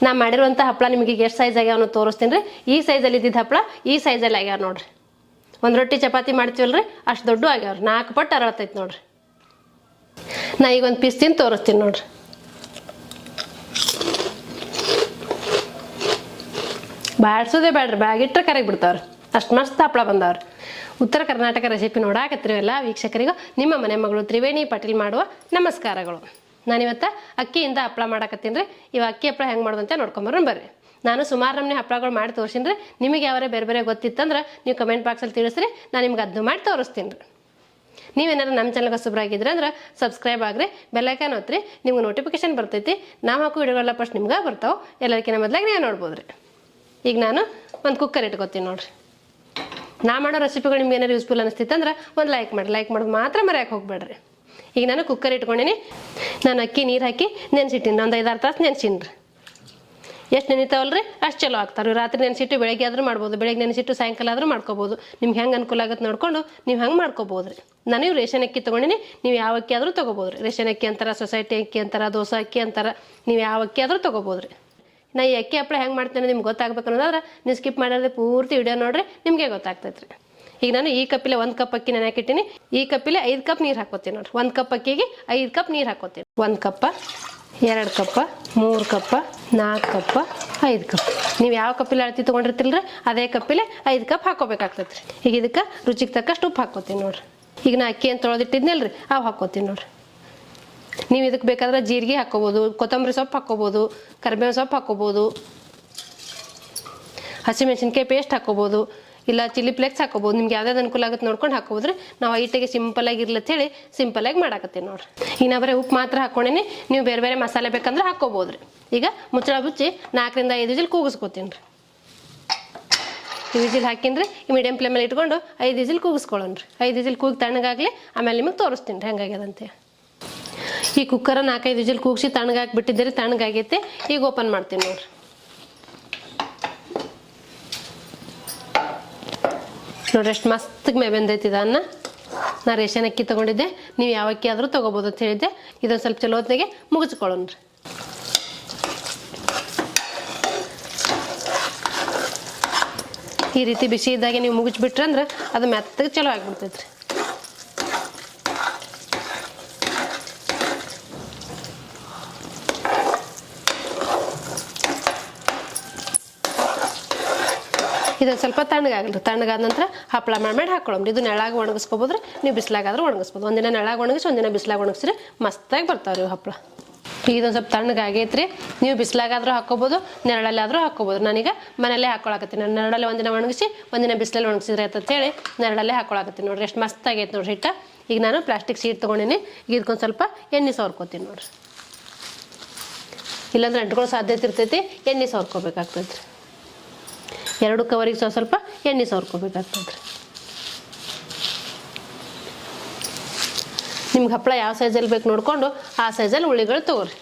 ನಾ ಮಾಡಿರುವಂಥ ಹಪ್ಪಳ ನಿಮಗೆ ಎಷ್ಟು ಸೈಜ್ ಆಗ್ಯಾವ ಅನ್ನೋ ತೋರಿಸ್ತೀನಿ ರೀ. ಈ ಸೈಜಲ್ಲಿ ಇದ್ದಿದ್ದು ಹಪ್ಪಳ ಈ ಸೈಜಲ್ಲಿ ಆಗ್ಯಾವ ನೋಡ್ರಿ. ಒಂದು ರೊಟ್ಟಿ ಚಪಾತಿ ಮಾಡ್ತೀವಲ್ರಿ ಅಷ್ಟು ದೊಡ್ಡ ಆಗ್ಯಾವ್ರಿ, 4 ಪಟ್ಟು ಅರಳತೈತಿ ನೋಡ್ರಿ. ನಾ ಈಗ ಒಂದು ಪೀಸ್ ತಿಂದು ತೋರಿಸ್ತೀನಿ ನೋಡ್ರಿ. ಬಾಡ್ಸೋದೇ ಬೇಡ್ರಿ, ಬ್ಯಾಗಿಟ್ರೆ ಕರಗಿ ಬಿಡ್ತಾವ್ರಿ, ಅಷ್ಟು ಮಸ್ತ್ ಹಪ್ಪಳ ಬಂದವ್ರಿ. ಉತ್ತರ ಕರ್ನಾಟಕ ರೆಸಿಪಿ ನೋಡಾಕತ್ತಿರಿ ಎಲ್ಲ ವೀಕ್ಷಕರಿಗೂ ನಿಮ್ಮ ಮನೆ ಮಗಳು ತ್ರಿವೇಣಿ ಪಾಟೀಲ್ ಮಾಡುವ ನಮಸ್ಕಾರಗಳು. ನಾನಿವತ್ತು ಅಕ್ಕಿಯಿಂದ ಹಪ್ಪಳ ಮಾಡಾಕತ್ತೀನಿ ರೀ. ಇವಾಗ ಅಕ್ಕಿ ಹಪ್ಪಳ ಹೆಂಗೆ ಮಾಡೋದಂತ ನೋಡ್ಕೊಂಬರೋಣ ಬರ್ರಿ. ನಾನು ಸುಮಾರು ನಮ್ಮನೆ ಹಪ್ಪಳಗಳು ಮಾಡಿ ತೋರಿಸಿನಿ ರೀ. ನಿಮಗೆ ಯಾವರೇ ಬೇರೆ ಬೇರೆ ಗೊತ್ತಿತ್ತಂದ್ರೆ ನೀವು ಕಮೆಂಟ್ ಬಾಕ್ಸಲ್ಲಿ ತಿಳಿಸ್ರಿ, ನಾನು ನಿಮ್ಗೆ ಅದನ್ನು ಮಾಡಿ ತೋರಿಸ್ತೀನಿ ರೀ. ನೀವೇನಾದ್ರು ನಮ್ಮ ಚಾನಲ್ಗೆ ಹೊಸಬ್ರಾಗಿದ್ರೆ ಅಂದ್ರೆ ಸಬ್ಸ್ಕ್ರೈಬ್ ಆಗ್ರಿ, ಬೆಲ್ಲೈಕನ್ ಒತ್ತಿರಿ, ನಿಮ್ಗೆ ನೋಟಿಫಿಕೇಶನ್ ಬರ್ತೈತಿ. ನಾವು ಹಾಕೋ ವಿಡಿಯೋಗಳೆಲ್ಲ ಫಸ್ಟ್ ನಿಮ್ಗೆ ಬರ್ತಾವೆ, ಎಲ್ಲರಿಗಿಂತ ಮೊದಲಾಗಿ ನೀವು ನೋಡ್ಬೋದು ರೀ. ಈಗ ನಾನು ಒಂದು ಕುಕ್ಕರ್ ಇಟ್ಕೊತೀನಿ ನೋಡ್ರಿ. ನಾ ಮಾಡೋ ರೆಸಿಪಿಗಳು ನಿಮ್ಗೆ ಏನಾರು ಯೂಸ್ಫುಲ್ ಅನಿಸ್ತಿತ್ತು ಅಂದ್ರೆ ಒಂದು ಲೈಕ್ ಮಾಡೋದು ಮಾತ್ರ ಮರೆಯಕ್ಕೆ ಹೋಗ್ಬೇಡ್ರಿ. ಈಗ ನಾನು ಕುಕ್ಕರ್ ಇಟ್ಕೊಂಡೀನಿ. ನಾನು ಅಕ್ಕಿ ನೀರು ಹಾಕಿ ನೆನೆಸಿಟ್ಟಿನಿ, ಒಂದು 5-6 ತಾಸು ನೆನೆಸೀನಿ ರೀ. ಎಷ್ಟು ನೆನಿತಾವಲ್ರಿ ಅಷ್ಟು ಚಲೋ ಆಗ್ತಾರೆ. ರಾತ್ರಿ ನೆನೆಸಿಟ್ಟು ಬೆಳಗ್ಗೆ ಆದರೂ ಮಾಡ್ಬೋದು, ಬೆಳಗ್ಗೆ ನೆನೆಸಿಟ್ಟು ಸಾಯಂಕಾಲ ಆದರೂ ಮಾಡ್ಕೋಬೋದು. ನಿಮ್ಗೆ ಹೆಂಗೆ ಅನುಕೂಲ ಆಗುತ್ತೆ ನೋಡ್ಕೊಂಡು ನೀವು ಹಂಗೆ ಮಾಡ್ಕೋಬೋದು ರೀ. ನಾನು ರೇಷನ್ ಅಕ್ಕಿ ತೊಗೊಂಡಿನಿ, ನೀವು ಯಾವ ಅಕ್ಕಿ ಆದರೂ ತೊಗೋಬೋದು ರೀ. ರೇಷನ್ ಅಕ್ಕಿ ಅಂತಾರೆ, ಸೊಸೈಟಿ ಅಕ್ಕಿ ಅಂತಾರೆ, ದೋಸೆ ಅಕ್ಕಿ ಅಂತಾರೆ, ನೀವು ಯಾವ ಅಕ್ಕಿ ಆದರೂ ತೊಗೋಬೋದು ರೀ. ನಾ ಈ ಅಕ್ಕಿ ಹಪ್ಪಳ ಹೆಂಗೆ ಮಾಡ್ತೇನೆ ನಿಮ್ಗೆ ಗೊತ್ತಾಗಬೇಕು ಅನ್ನೋದಾದ್ರೆ ನೀವು ಸ್ಕಿಪ್ ಮಾಡಿದ್ರೆ ಪೂರ್ತಿ ವಿಡಿಯೋ ನೋಡ್ರಿ, ನಿಮಗೆ ಗೊತ್ತಾಗ್ತೈತೆ ರೀ. ಈಗ ನಾನು ಈ ಕಪ್ಪಿಲೆ 1 ಕಪ್ ಅಕ್ಕಿ ನೆನೆ ಹಾಕಿಟ್ಟಿನಿ. ಈ ಕಪ್ಪಿಲೆ 5 ಕಪ್ ನೀರು ಹಾಕೋತೀನಿ ನೋಡ್ರಿ. 1 ಕಪ್ ಅಕ್ಕಿಗೆ 5 ಕಪ್ ನೀರು ಹಾಕೋತೀನಿ. 1 ಕಪ್ಪ, 2 ಕಪ್ಪ, 3 ಕಪ್ಪ, 4 ಕಪ್ಪ, 5 ಕಪ್. ನೀವು ಯಾವ ಕಪ್ಪಿಲೆ ಅಳತಿ ತೊಗೊಂಡಿರ್ತಿಲ್ರಿ ಅದೇ ಕಪ್ಪಿಲೆ 5 ಕಪ್ ಹಾಕೋಬೇಕಾಗ್ತೈತೆ ರೀ. ಈಗ ಇದಕ್ಕೆ ರುಚಿಗೆ ತಕ್ಕಷ್ಟು ಉಪ್ಪು ಹಾಕೋತೀನಿ ನೋಡ್ರಿ. ಈಗ ನಾ ಅಕ್ಕಿ ಅಂತ ತೊಳೆದಿಟ್ಟಿದ್ನಲ್ರಿ ಅವು ಹಾಕೋತೀನಿ ನೋಡ್ರಿ. ನೀವು ಇದಕ್ಕೆ ಬೇಕಾದ್ರೆ ಜೀರಿಗೆ ಹಾಕೋಬೋದು, ಕೊತ್ತಂಬರಿ ಸೊಪ್ಪು ಹಾಕೋಬೋದು, ಕರಿಬೇವು ಸೊಪ್ಪು ಹಾಕೋಬೋದು, ಹಸಿಮೆಣಸಿನ್ಕಾಯಿ ಪೇಸ್ಟ್ ಹಾಕೋಬೋದು, ಇಲ್ಲ ಚಿಲ್ಲಿ ಫ್ಲೇಕ್ಸ್ ಹಾಕೋಬೋದು. ನಿಮ್ಗೆ ಯಾವ್ದಾದ್ರು ಅನುಕೂಲ ಆಗುತ್ತೆ ನೋಡ್ಕೊಂಡು ಹಾಕೋಬೋದ್ರಿ. ನಾವು ಐಟಿಗೆ ಸಿಂಪಲಾಗಿ ಇರ್ಲತ್ತ ಹೇಳಿ ಸಿಂಪಲಾಗಿ ಮಾಡಾಕತ್ತೀನಿ ನೋಡ್ರಿ. ಈಗ ನಾ ಬರೀ ಉಪ್ಪು ಮಾತ್ರ ಹಾಕೊಂಡೇನಿ, ನೀವು ಬೇರೆ ಬೇರೆ ಮಸಾಲೆ ಬೇಕಂದ್ರೆ ಹಾಕೋಬೋದ್ರಿ. ಈಗ ಮುಚ್ಚಳ ಮುಚ್ಚಿ 4ರಿಂದ 5 ವಿಜಿಲ್ ಕೂಗಿಸ್ಕೊತೀನಿ ರೀ. ಈ ವಿಜಿಲ್ ಹಾಕಿನ್ರಿ ಈ ಮೀಡಿಯಂ ಫ್ಲೇಮಲ್ಲಿ ಇಟ್ಕೊಂಡು 5 ವಿಜಿಲ್ ಕೂಗಿಸ್ಕೊಳ್ಳೋಣ್ರಿ. 5 ವಿಜಿಲ್ ಕೂಗಿ ತಣ್ಣಗಾಗಲಿ, ಆಮೇಲೆ ನಿಮಗೆ ತೋರಿಸ್ತೀನಿ ರೀ ಹೆಂಗಾಗ್ಯದಂತೆ. ಈ ಕುಕ್ಕರ 4-5 ವಿಜಿಲ್ ಕೂಗಿಸಿ ತಣ್ಣಗಾಕಿ ಬಿಟ್ಟಿದ್ದೀರಿ, ತಣ್ಣಗಾಗೈತೆ. ಈಗ ಓಪನ್ ಮಾಡ್ತೀನಿ ನೋಡ್ರಿ. ನೋಡ್ರಿ ಎಷ್ಟು ಮಸ್ತಿಗೆ ಮೇ ಬೆಂದೈತಿದ ಅನ್ನ. ನಾ ರೇಷನ್ ಅಕ್ಕಿ ತೊಗೊಂಡಿದ್ದೆ, ನೀವು ಯಾವ ಅಕ್ಕಿ ಆದರೂ ತೊಗೋಬೋದು ಅಂತ ಹೇಳಿದ್ದೆ. ಇದೊಂದು ಸ್ವಲ್ಪ ಚಲೋ ಹೊತ್ತಿಗೆ ಮುಗಿಸ್ಕೊಳ್ಳೋಣ್ರಿ. ಈ ರೀತಿ ಬಿಸಿ ಇದ್ದಾಗೆ ನೀವು ಮುಗಿಸ್ಬಿಟ್ರೆ ಅಂದ್ರೆ ಅದು ಮೆತ್ತಗೆ ಚಲೋ ಆಗಿಬಿಡ್ತೈತ್ರಿ. ಇದೊಂದು ಸ್ವಲ್ಪ ತಣ್ಣಗಾಗಲಿ. ತಣ್ಣಗಾದ ನಂತರ ಹಪ್ಪಳ ಮಾಡಿ ಹಾಕೊಳ್ಳೋಮ್ರಿ. ಇದು ನೆಳಾಗ ಒಣಗಿಸ್ಕೋಬೋದ್ರಿ, ನೀವು ಬಿಸಿಲಾಗಾದ್ರೂ ಒಣಗಿಸ್ಬೋದು. ಒಂದಿನ ನೆಳಾಗ ಒಣಗಿಸಿ ಒಂದಿನ ಬಿಸಿಲಾಗ ಒಣಗಿಸ್ರಿ, ಮಸ್ತಾಗಿ ಬರ್ತಾವ್ರಿ ಹಪ್ಪಳ. ಇದೊಂದು ಸ್ವಲ್ಪ ತಣ್ಣಗಾಗೈತ್ರಿ, ನೀವು ಬಿಸಿಲಾಗಾದ್ರೂ ಹಾಕೋಬೋದು, ನೆರಳಲ್ಲಾದರೂ ಹಾಕೋಬೋದು. ನಾನೀಗ ಮನೆಯಲ್ಲೇ ಹಾಕೊಳಕತ್ತೀನಿ. ನಾನು ನೆರಳಲ್ಲಿ ಒಂದಿನ ಒಣಗಿಸಿ ಒಂದಿನ ಬಿಸಿಲಲ್ಲಿ ಒಣಗಿಸಿದ್ರೆ ಅಂತೇಳಿ ನೆರಳಲ್ಲೇ ಹಾಕೊಳಕತ್ತೀನಿ ನೋಡ್ರಿ. ಎಷ್ಟು ಮಸ್ತಾಗೈತೆ ನೋಡ್ರಿ ಹಿಟ್ಟ. ಈಗ ನಾನು ಪ್ಲಾಸ್ಟಿಕ್ ಶೀಟ್ ತೊಗೊಂಡಿನಿ. ಈಗ ಇದಕ್ಕೊಂದು ಸ್ವಲ್ಪ ಎಣ್ಣೆ ಸವರ್ಕೋತೀನಿ ನೋಡ್ರಿ. ಇಲ್ಲಾಂದ್ರೆ ಅಂಟ್ಕೊಳ್ಳೋ ಸಾಧ್ಯತೆ ಇರ್ತೈತಿ, ಎಣ್ಣೆ ಸವರ್ಕೋಬೇಕಾಗ್ತೈತ್ರಿ. 2 ಕವರಿಗೆ ಸ್ವಲ್ಪ ಎಣ್ಣೆ ಸವರ್ಕೋಬೇಕಾಗ್ತದೆ. ನಿಮ್ಗೆ ಹಪ್ಪಳ ಯಾವ ಸೈಜಲ್ಲಿ ಬೇಕು ನೋಡಿಕೊಂಡು ಆ ಸೈಜಲ್ಲಿ ಉಳ್ಳಿಗಳು ತೊಗೊರಿ.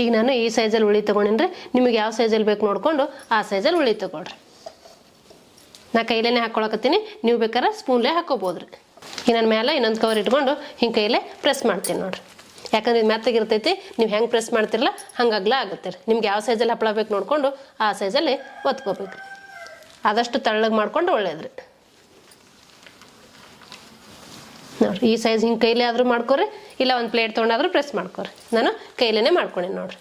ಈಗ ನಾನು ಈ ಸೈಜಲ್ಲಿ ಉಳ್ಳಿ ತೊಗೊಂಡಿನ್ರಿ. ನಿಮಗೆ ಯಾವ ಸೈಜಲ್ಲಿ ಬೇಕು ನೋಡಿಕೊಂಡು ಆ ಸೈಜಲ್ಲಿ ಉಳ್ಳಿ ತೊಗೊಳ್ರಿ. ನಾ ಕೈಲೇ ಹಾಕ್ಕೊಳಕತ್ತೀನಿ, ನೀವು ಬೇಕಾದ್ರೆ ಸ್ಪೂನ್ಲೇ ಹಾಕೋಬೋದ್ರಿ. ಈಗ ನನ್ನ ಮೇಲೆ ಇನ್ನೊಂದು ಕವರ್ ಇಟ್ಕೊಂಡು ಹಿಂಗೆ ಕೈಲೇ ಪ್ರೆಸ್ ಮಾಡ್ತೀನಿ ನೋಡ್ರಿ. ಯಾಕಂದ್ರೆ ಇದು ಮೆತ್ತಗಿರ್ತೈತಿ, ನೀವು ಹೆಂಗೆ ಪ್ರೆಸ್ ಮಾಡ್ತಿರಲ್ಲ ಹಂಗಾಗ್ಲ ಆಗುತ್ತೆ ರೀ. ನಿಮ್ಗೆ ಯಾವ ಸೈಜಲ್ಲಿ ಹಪ್ಪಳ ಬೇಕು ನೋಡಿಕೊಂಡು ಆ ಸೈಜಲ್ಲಿ ಒತ್ಕೋಬೇಕು. ಆದಷ್ಟು ತೆಳ್ಳಗೆ ಮಾಡ್ಕೊಂಡು ಒಳ್ಳೇದ್ರಿ. ನೋಡ್ರಿ ಈ ಸೈಜ್ ಹಿಂಗೆ ಕೈಲೇ ಆದರೂ ಮಾಡ್ಕೊರಿ, ಇಲ್ಲ ಒಂದು ಪ್ಲೇಟ್ ತೊಗೊಂಡಾದ್ರೂ ಪ್ರೆಸ್ ಮಾಡ್ಕೊರಿ. ನಾನು ಕೈಲೇ ಮಾಡ್ಕೊಂಡಿ ನೋಡ್ರಿ.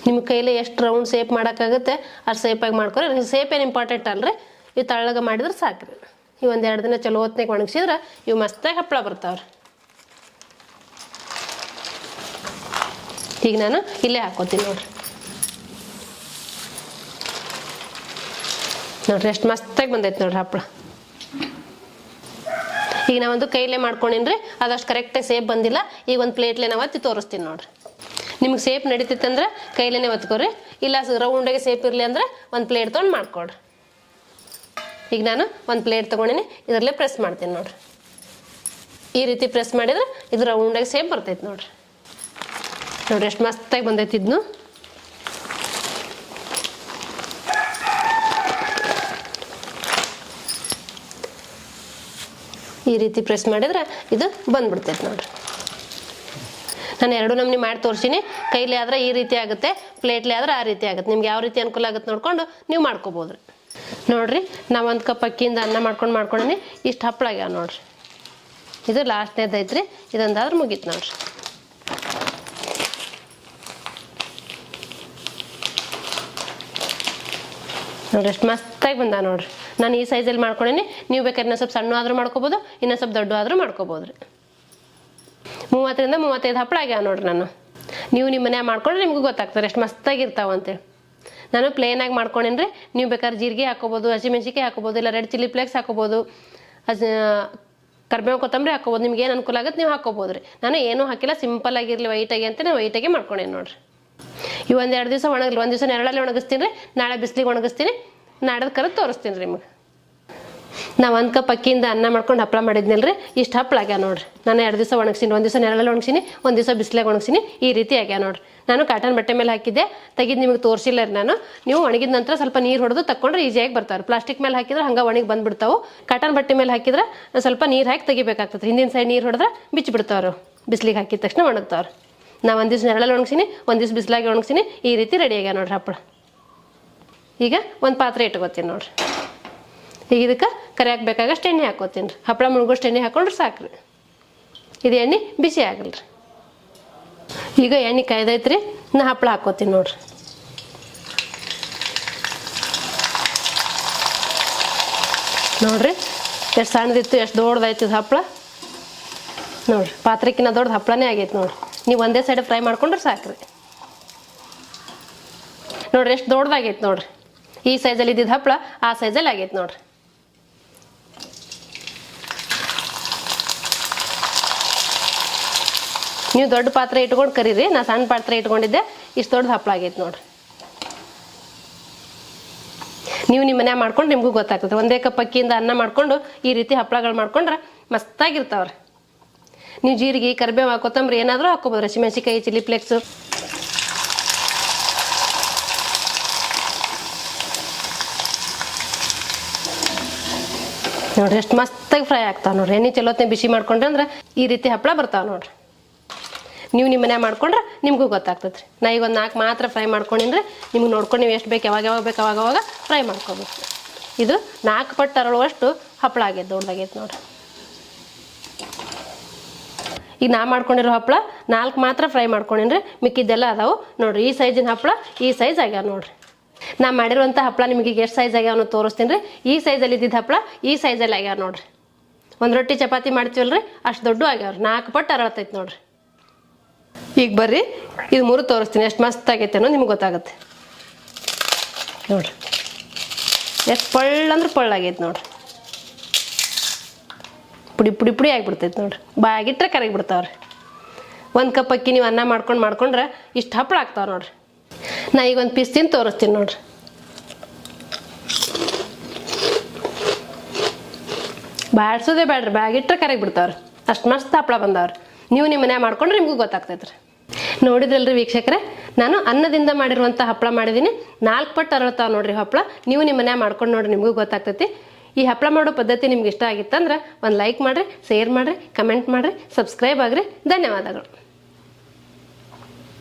ನಿಮ್ಮ ಕೈಲೇ ಎಷ್ಟು ರೌಂಡ್ ಸೇಪ್ ಮಾಡೋಕ್ಕಾಗುತ್ತೆ ಅಷ್ಟು ಸೇಪಾಗಿ ಮಾಡ್ಕೊರಿ. ಸೇಪ್ ಏನು ಇಂಪಾರ್ಟೆಂಟ್ ಅಲ್ರಿ, ಇವು ತೆಳ್ಳಗೆ ಮಾಡಿದ್ರೆ ಸಾಕ್ರಿ. ಇವು 1-2 ದಿನ ಚಲೋ ಹೊತ್ತಿನಾಗ ಒಣಗಿಸಿದ್ರೆ ಇವು ಮಸ್ತಾಗಿ ಹಪ್ಪಳ ಬರ್ತಾವ್ರಿ. ಈಗ ನಾನು ಇಲ್ಲೇ ಹಾಕೋತೀನಿ ನೋಡ್ರಿ. ನೋಡ್ರಿ ಎಷ್ಟು ಮಸ್ತಾಗಿ ಬಂದೈತೆ ನೋಡ್ರಿ ಹಪ್ಪಳ. ಈಗ ನಾವೊಂದು ಕೈಲೇ ಮಾಡ್ಕೊಂಡಿನ್ರಿ, ಅದಷ್ಟು ಕರೆಕ್ಟಾಗಿ ಸೇಪ್ ಬಂದಿಲ್ಲ. ಈಗ ಒಂದು ಪ್ಲೇಟ್ಲೆ ನಾವು ಒತ್ತಿ ತೋರಿಸ್ತೀನಿ ನೋಡ್ರಿ. ನಿಮ್ಗೆ ಸೇಪ್ ನಡೀತಿತ್ತಂದ್ರೆ ಕೈಲೇ ಒತ್ಕೊರಿ, ಇಲ್ಲ ರೌಂಡಾಗಿ ಸೇಪ್ ಇರಲಿ ಅಂದ್ರೆ ಒಂದು ಪ್ಲೇಟ್ ತೊಗೊಂಡು ಮಾಡ್ಕೊಡ್ರಿ. ಈಗ ನಾನು ಒಂದು ಪ್ಲೇಟ್ ತೊಗೊಂಡಿನಿ, ಇದರಲ್ಲೇ ಪ್ರೆಸ್ ಮಾಡ್ತೀನಿ ನೋಡ್ರಿ. ಈ ರೀತಿ ಪ್ರೆಸ್ ಮಾಡಿದ್ರೆ ಇದು ರೌಂಡಾಗಿ ಸೇಪ್ ಬರ್ತೈತೆ ನೋಡ್ರಿ. ನೋಡ್ರಿ ಎಷ್ಟು ಮಸ್ತಾಗಿ ಬಂದೈತಿ ಇದನ್ನು. ಈ ರೀತಿ ಪ್ರೆಸ್ ಮಾಡಿದ್ರೆ ಇದು ಬಂದ್ಬಿಡ್ತೈತೆ ನೋಡ್ರಿ. ನಾನು ಎರಡು ನಮೂನಿ ಮಾಡಿ ತೋರಿಸಿನಿ. ಕೈಲಿ ಆದ್ರೆ ಈ ರೀತಿ ಆಗುತ್ತೆ, ಪ್ಲೇಟ್ಲಿ ಆದ್ರೆ ಆ ರೀತಿ ಆಗುತ್ತೆ. ನಿಮ್ಗೆ ಯಾವ ರೀತಿ ಅನುಕೂಲ ಆಗುತ್ತೆ ನೋಡ್ಕೊಂಡು ನೀವು ಮಾಡ್ಕೋಬೋದು. ನೋಡಿರಿ, ನಾವು 1 ಕಪ್ ಅಕ್ಕಿಯಿಂದ ಅನ್ನ ಮಾಡ್ಕೊಂಡಿನಿ. ಇಷ್ಟು ಹಪ್ಪಳ ಆಗ್ಯಾವ ನೋಡಿರಿ. ಇದು ಲಾಸ್ಟ್ನೇದು ಐತ್ರಿ. ಇದೊಂದಾದ್ರೆ ಮುಗೀತು ನೋಡಿರಿ. ನೋಡಿರಿ ಎಷ್ಟು ಮಸ್ತಾಗಿ ಬಂದ ನೋಡಿರಿ. ನಾನು ಈ ಸೈಜಲ್ಲಿ ಮಾಡ್ಕೊಂಡೀನಿ. ನೀವು ಬೇಕಾದ್ರೆ ಇನ್ನೂ ಸ್ವಲ್ಪ ಸಣ್ಣ ಆದರೂ ಮಾಡ್ಕೋಬೋದು, ಇನ್ನೂ ಸ್ವಲ್ಪ ದೊಡ್ಡ ಆದರೂ ಮಾಡ್ಕೋಬೋದು ರೀ. 30 ರಿಂದ 35 ಹಪ್ಪಳ ಆಗ್ಯಾವ ನೋಡ್ರಿ. ನೀವು ನಿಮ್ಮ ಮನ್ಯಾಗ ಮಾಡ್ಕೊಂಡ್ರೆ ನಿಮ್ಗೂ ಗೊತ್ತಾಗ್ತಾರೆ ಎಷ್ಟು ಮಸ್ತಾಗಿರ್ತಾವೆ ಅಂತೇಳಿ. ನಾನು ಪ್ಲೇನಾಗಿ ಮಾಡ್ಕೊಂಡೇನ್ರಿ. ನೀವು ಬೇಕಾದ್ರೆ ಜೀರಿಗೆ ಹಾಕೋಬೋದು, ಹಸಿಮೆಣ್ಸಿಕಾಯಿ ಹಾಕೋಬೋದು, ಇಲ್ಲ ರೆಡ್ ಚಿಲ್ಲಿ ಫ್ಲೇಕ್ಸ್ ಹಾಕೋಬೋದು, ಕರಿಬೇವು ಕೊತ್ತಂಬರಿ ಹಾಕೋಬೋದು. ನಿಮ್ಗೆ ಏನು ಅನುಕೂಲ ಆಗುತ್ತೆ ನೀವು ಹಾಕೋಬೋದು ರೀ. ನಾನು ಏನೂ ಹಾಕಿಲ್ಲ, ಸಿಂಪಲ್ ಆಗಿರಲಿ ವೈಟಾಗಿ ಅಂತ ನಾನು ವೈಟಾಗೆ ಮಾಡ್ಕೊಂಡೇನು ನೋಡಿರಿ. ಇವು 1-2 ದಿವಸ ಒಣಗಲಿ. 1 ದಿವಸ ನೆರಳಲ್ಲಿ ಒಣಗಿಸ್ತೀನಿ ರೀ, ನಾಳೆ ಬಿಸಿಲಿಗೆ ಒಣಗಿಸ್ತೀನಿ. ನಾಡೋದು ಕರೆದು ತೋರಿಸ್ತೀನಿ ರೀ ನಿಮಗೆ. ನಾವು 1 ಕಪ್ ಅಕ್ಕಿಯಿಂದ ಅನ್ನ ಮಾಡ್ಕೊಂಡು ಹಪ್ಪಳ ಮಾಡಿದ್ನಲ್ರಿ. ಇಷ್ಟು ಹಪ್ಪಳ ಆಗ್ಯಾವ ನೋಡಿರಿ. ನಾನು 2 ದಿವಸ ಒಣಗಿಸಿನಿ. 1 ದಿವಸ ನೆರಳಲ್ಲಿ ಒಣಗಿಸಿನಿ, 1 ದಿವಸ ಬಿಸಿಲಾಗ ಒಣಗಿಸಿನಿ. ಈ ರೀತಿ ಆಗ್ಯಾವ ನೋಡಿರಿ. ನಾನು ಕಾಟನ್ ಬಟ್ಟೆ ಮೇಲೆ ಹಾಕಿದ್ದೆ, ತೆಗೆದು ನಿಮಗೆ ತೋರಿಸಿಲ್ಲ ರೀ ನಾನು. ನೀವು ಒಣಗಿದ ನಂತರ ಸ್ವಲ್ಪ ನೀರು ಹೊಡೆದು ತಕೊಂಡ್ರೆ ಈಸಿಯಾಗಿ ಬರ್ತಾವೆ. ಪ್ಲಾಸ್ಟಿಕ್ ಮೇಲೆ ಹಾಕಿದ್ರೆ ಹಂಗೆ ಒಣಗಿ ಬಂದುಬಿಡ್ತಾವೆ. ಕಾಟನ್ ಬಟ್ಟೆ ಮೇಲೆ ಹಾಕಿದ್ರೆ ಸ್ವಲ್ಪ ನೀರು ಹಾಕಿ ತೆಗಿಬೇಕಾಗ್ತದೆ. ಹಿಂದಿನ ಸೈಡ್ ನೀರು ಹೊಡೆದ್ರೆ ಬಿಚ್ಚಿಬಿಡ್ತಾವ್ರು. ಬಿಸಿಲಿಗೆ ಹಾಕಿದ ತಕ್ಷಣ ಒಣಗ್ತಾವ್ರು. ನಾವು 1 ದಿವಸ ನೆರಳಲ್ಲಿ ಒಣಗಿಸಿನಿ, 1 ದಿವಸ ಬಿಸಿಲಾಗಿ ಒಣಗಿಸಿನಿ. ಈ ರೀತಿ ರೆಡಿ ಆಗ್ಯಾವ ನೋಡಿರಿ ಹಪ್ಪಳ. ಈಗ ಒಂದು ಪಾತ್ರೆ ಇಟ್ಕೋತೀನಿ ನೋಡಿರಿ. ಈಗ ಇದಕ್ಕೆ ಕರಿಯಾಕೆ ಬೇಕಾಗಷ್ಟು ಎಣ್ಣೆ ಹಾಕೋತೀನಿ ರೀ. ಹಪ್ಪಳ ಮುಳುಗೋಷ್ಟು ಎಣ್ಣೆ ಹಾಕೊಂಡ್ರೆ ಸಾಕ್ರಿ. ಇದು ಎಣ್ಣೆ ಬಿಸಿ ಆಗಲ್ರಿ. ಈಗ ಎಣ್ಣೆ ಕಾಯ್ದೈತ್ರಿ. ನಾ ಹಪ್ಪಳ ಹಾಕೋತೀನಿ ನೋಡಿರಿ. ನೋಡಿರಿ ಎಷ್ಟು ಸಣ್ಣದಿತ್ತು, ಎಷ್ಟು ದೊಡ್ಡದಾಯ್ತು ಇದು ಹಪ್ಪಳ. ನೋಡಿರಿ, ಪಾತ್ರಕ್ಕಿಂತ ದೊಡ್ಡದು ಹಪ್ಪಳನೇ ಆಗೈತೆ ನೋಡಿರಿ. ನೀವು ಒಂದೇ ಸೈಡ್ ಫ್ರೈ ಮಾಡ್ಕೊಂಡ್ರೆ ಸಾಕ್ರಿ. ನೋಡಿರಿ ಎಷ್ಟು ದೊಡ್ಡದಾಗೈತೆ ನೋಡಿರಿ. ಈ ಸೈಜಲ್ಲಿ ಇದ್ದಿದ್ದು ಹಪ್ಪಳ ಆ ಸೈಜಲ್ಲಿ ಆಗೈತೆ ನೋಡಿರಿ. ನೀವು ದೊಡ್ಡ ಪಾತ್ರೆ ಇಟ್ಕೊಂಡು ಕರೀರಿ. ನಾ ಸಣ್ಣ ಪಾತ್ರೆ ಇಟ್ಕೊಂಡಿದ್ದೆ. ಇಷ್ಟು ದೊಡ್ಡ ಹಪ್ಪಳ ಆಗೈತೆ ನೋಡಿರಿ. ನೀವು ನಿಮ್ಮ ಮನ್ಯಾಗ ಮಾಡ್ಕೊಂಡು ನಿಮಗೂ ಗೊತ್ತಾಗ್ತದೆ. 1 ಕಪ್ ಅಕ್ಕಿಯಿಂದ ಅನ್ನ ಮಾಡ್ಕೊಂಡು ಈ ರೀತಿ ಹಪ್ಪಳಗಳು ಮಾಡ್ಕೊಂಡ್ರೆ ಮಸ್ತಾಗಿರ್ತಾವ್ರಿ. ನೀವು ಜೀರಿಗೆ, ಕರಿಬೇವು, ಕೊತ್ತಂಬರಿ ಏನಾದರೂ ಹಾಕೋಬೋದು. ಹಸಿಮೆಣ್ಸಿಕಾಯಿ, ಚಿಲ್ಲಿ ಫ್ಲೇಕ್ಸು. ನೋಡಿರಿ ಎಷ್ಟು ಮಸ್ತಾಗಿ ಫ್ರೈ ಆಗ್ತಾವೆ ನೋಡಿರಿ. ಎಣ್ಣೆ ಚಲೋತ್ನೇ ಬಿಸಿ ಮಾಡ್ಕೊಂಡ್ರೆ ಅಂದ್ರೆ ಈ ರೀತಿ ಹಪ್ಪಳ ಬರ್ತಾವೆ ನೋಡಿರಿ. ನೀವು ನಿಮ್ಮ ಮನ್ಯಾಗ ಮಾಡ್ಕೊಂಡ್ರೆ ನಿಮಗೂ ಗೊತ್ತಾಗ್ತದೆ ರೀ. ನಾ ಈಗ ಒಂದು 4 ಮಾತ್ರ ಫ್ರೈ ಮಾಡ್ಕೊಂಡಿದ್ರೆ ನಿಮ್ಗೆ ನೋಡ್ಕೊಂಡು ನೀವು ಎಷ್ಟು ಬೇಕು ಯಾವಾಗ ಬೇಕು ಅವಾಗವಾಗ ಫ್ರೈ ಮಾಡ್ಕೋಬೇಕು. ಇದು 4 ಪಟ್ಟು ಅರಳುವಷ್ಟು ಹಪ್ಪಳ ಆಗೈತೆ, ದೊಡ್ಡದಾಗೈತೆ ನೋಡಿರಿ. ಈಗ ನಾ ಮಾಡ್ಕೊಂಡಿರೋ ಹಪ್ಪಳ 4 ಮಾತ್ರ ಫ್ರೈ ಮಾಡ್ಕೊಂಡಿನ್ರಿ. ಮಿಕ್ಕಿದ್ದೆಲ್ಲ ಅದಾವು ನೋಡಿರಿ. ಈ ಸೈಜಿನ ಹಪ್ಪಳ ಈ ಸೈಜ್ ಆಗ್ಯಾವ ನೋಡಿರಿ. ನಾ ಮಾಡಿರುವಂಥ ಹಪ್ಪಳ ನಿಮಗೆ ಎಷ್ಟು ಸೈಜ್ ಆಗ್ಯಾವ ಅನ್ನೋ ತೋರಿಸ್ತೀನಿ ರೀ. ಈ ಸೈಜಲ್ಲಿ ಇದ್ದಿದ್ದು ಹಪ್ಪಳ ಈ ಸೈಜಲ್ಲಿ ಆಗ್ಯಾವ ನೋಡಿರಿ. 1 ರೊಟ್ಟಿ ಚಪಾತಿ ಮಾಡ್ತೀವಲ್ರಿ ಅಷ್ಟು ದೊಡ್ಡ ಆಗ್ಯಾವ್ರಿ. 4 ಪಟ್ಟು ಅರಳತೈತೆ ನೋಡಿರಿ. ಈಗ ಬರ್ರಿ ಇದು 3 ತೋರಿಸ್ತೀನಿ ಎಷ್ಟು ಮಸ್ತ್ ಆಗೈತೆ ಅನ್ನೋ ನಿಮ್ಗೆ ಗೊತ್ತಾಗುತ್ತೆ ನೋಡಿರಿ. ಎಷ್ಟು ಪಳ್ಳಂದ್ರೆ ಪಳ್ಳಾಗೈತೆ ನೋಡಿರಿ. ಪುಡಿ ಆಗಿಬಿಡ್ತೈತೆ ನೋಡಿರಿ. ಬಾಯಾಗಿಟ್ರೆ ಕರಗಿ ಬಿಡ್ತಾವ್ರಿ. 1 ಕಪ್ ಅಕ್ಕಿ ನೀವು ಅನ್ನ ಮಾಡ್ಕೊಂಡ್ರೆ ಇಷ್ಟು ಹಪ್ಪಳ ಆಗ್ತಾವೆ ನೋಡಿರಿ. ನಾ ಈಗ ಒಂದು ಪೀಸ್ ತಿಂದು ತೋರಿಸ್ತೀನಿ ನೋಡಿರಿ. ಬಾಡ್ಸೋದೇ ಬೇಡ್ರಿ, ಬಾಯಾಗಿಟ್ರೆ ಕರಗಿ ಬಿಡ್ತಾವ್ರಿ. ಅಷ್ಟು ಮಸ್ತ್ ಹಪ್ಪಳ ಬಂದವ್ರಿ. ನೀವು ನಿಮ್ಮ ಮನ್ಯಾಗ ಮಾಡ್ಕೊಂಡ್ರೆ ನಿಮಗೂ ಗೊತ್ತಾಗ್ತೈತೆ ರೀ. ನೋಡಿದ್ರಲ್ರಿ ವೀಕ್ಷಕರೇ, ನಾನು ಅನ್ನದಿಂದ ಮಾಡಿರುವಂಥ ಹಪ್ಪಳ ಮಾಡಿದ್ದೀನಿ. 4 ಪಟ್ಟು ಅರಳ್ತಾವೆ ನೋಡಿರಿ ಹಪ್ಪಳ. ನೀವು ನಿಮ್ಮ ಮನ್ಯಾಗ ಮಾಡ್ಕೊಂಡು ನೋಡಿರಿ, ನಿಮಗೂ ಗೊತ್ತಾಗ್ತೈತಿ. ಈ ಹಪ್ಪಳ ಮಾಡೋ ಪದ್ಧತಿ ನಿಮ್ಗೆ ಇಷ್ಟ ಆಗಿತ್ತಂದ್ರೆ ಒಂದು ಲೈಕ್ ಮಾಡಿರಿ, ಶೇರ್ ಮಾಡಿರಿ, ಕಮೆಂಟ್ ಮಾಡಿರಿ, ಸಬ್ಸ್ಕ್ರೈಬ್ ಆಗಿರಿ. ಧನ್ಯವಾದಗಳು.